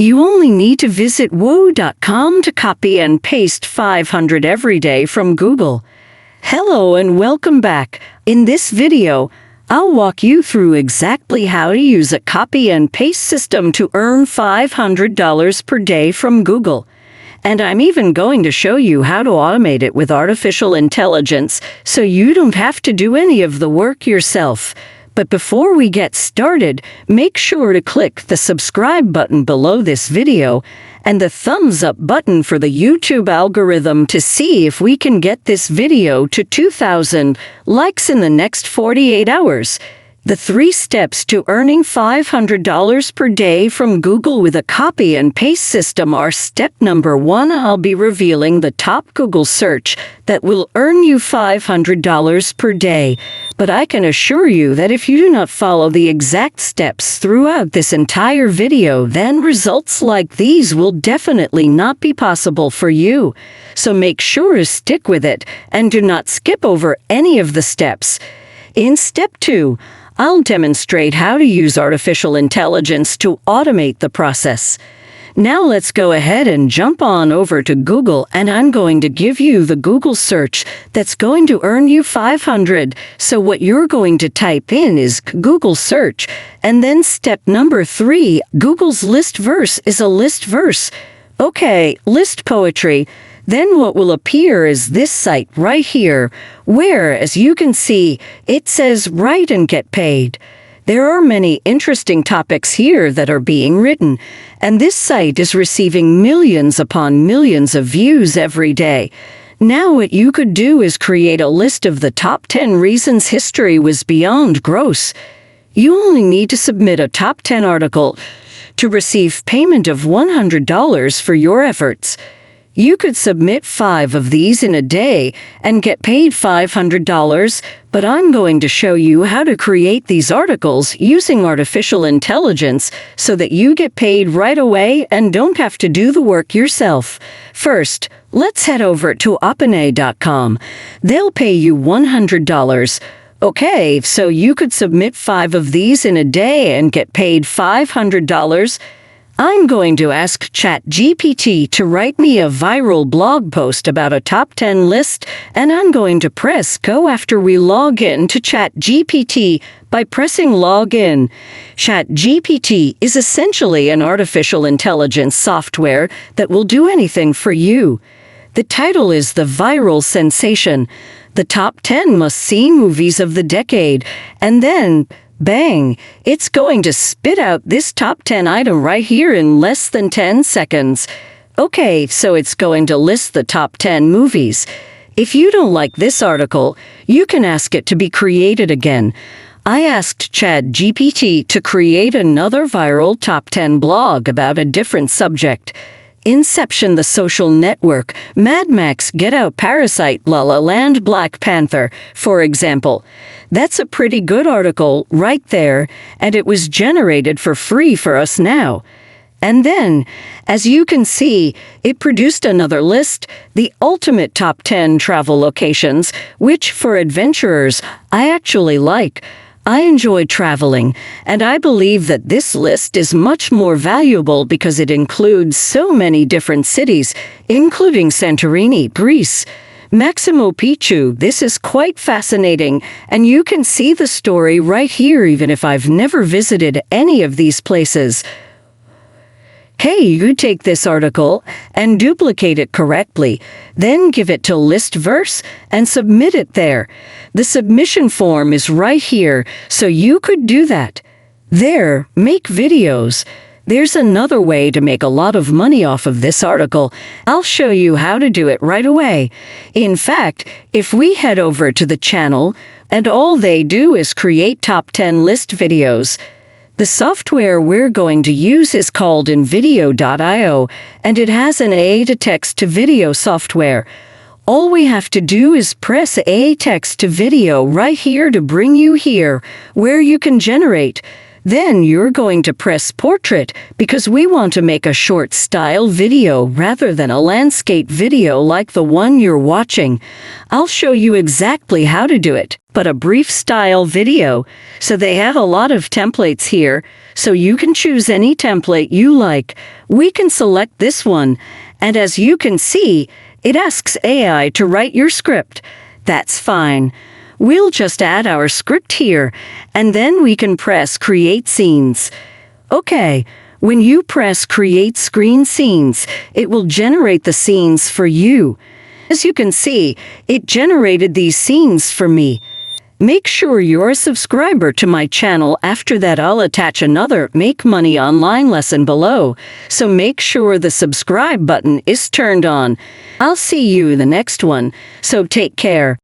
You only need to visit whoa.com to copy and paste 500 every day from Google. Hello and welcome back. In this video, I'll walk you through exactly how to use a copy and paste system to earn $500 per day from Google. And I'm even going to show you how to automate it with artificial intelligence so you don't have to do any of the work yourself. But before we get started, make sure to click the subscribe button below this video and the thumbs up button for the YouTube algorithm to see if we can get this video to 2,000 likes in the next 48 hours. The 3 steps to earning $500 per day from Google with a copy and paste system are: step number 1, I'll be revealing the top Google search that will earn you $500 per day. But I can assure you that if you do not follow the exact steps throughout this entire video, then results like these will definitely not be possible for you. So make sure to stick with it and do not skip over any of the steps. In step 2, I'll demonstrate how to use artificial intelligence to automate the process. Now let's go ahead and jump on over to Google, and I'm going to give you the Google search that's going to earn you 500. So what you're going to type in is Google search, and then step number 3, Google's list verse is a list verse. Okay, list poetry. Then what will appear is this site right here, where, as you can see, it says write and get paid. There are many interesting topics here that are being written, and this site is receiving millions upon millions of views every day. Now what you could do is create a list of the top 10 reasons history was beyond gross. You only need to submit a top 10 article to receive payment of $100 for your efforts. You could submit 5 of these in a day and get paid $500, but I'm going to show you how to create these articles using artificial intelligence so that you get paid right away and don't have to do the work yourself. First, let's head over to openai.com. They'll pay you $100. Okay, so you could submit 5 of these in a day and get paid $500. I'm going to ask ChatGPT to write me a viral blog post about a top 10 list, and I'm going to press go after we log in to ChatGPT by pressing log in. ChatGPT is essentially an artificial intelligence software that will do anything for you. The title is The Viral Sensation, the top 10 must-see movies of the decade, and then bang! It's going to spit out this top 10 item right here in less than 10 seconds. Okay, so it's going to list the top 10 movies. If you don't like this article, you can ask it to be created again. I asked ChatGPT to create another viral top 10 blog about a different subject. Inception, The Social Network, Mad Max, Get Out, Parasite, La La Land, Black Panther, for example. That's a pretty good article right there, and it was generated for free for us now. And then, as you can see, it produced another list, the ultimate top 10 travel locations, which for adventurers, I actually like. I enjoy traveling, and I believe that this list is much more valuable because it includes so many different cities, including Santorini, Greece, Maximo Picchu. This is quite fascinating, and you can see the story right here even if I've never visited any of these places. Hey, you take this article and duplicate it correctly, then give it to list verse and submit it there. The submission form is right here, so you could do that. There, make videos. There's another way to make a lot of money off of this article. I'll show you how to do it right away. In fact, if we head over to the channel, and all they do is create top 10 list videos. The software we're going to use is called InVideo.io, and it has an AI to text to video software. All we have to do is press AI text to video right here to bring you here, where you can generate. Then you're going to press portrait because we want to make a short style video rather than a landscape video like the one you're watching. I'll show you exactly how to do it. but a brief style video. So they have a lot of templates here, so you can choose any template you like. We can select this one, and as you can see, it asks AI to write your script. That's fine. We'll just add our script here, and then we can press Create Scenes. Okay, when you press Create Screen Scenes, it will generate the scenes for you. As you can see, it generated these scenes for me. Make sure you're a subscriber to my channel. After that, I'll attach another Make Money Online lesson below, so make sure the subscribe button is turned on. I'll see you in the next one, so take care.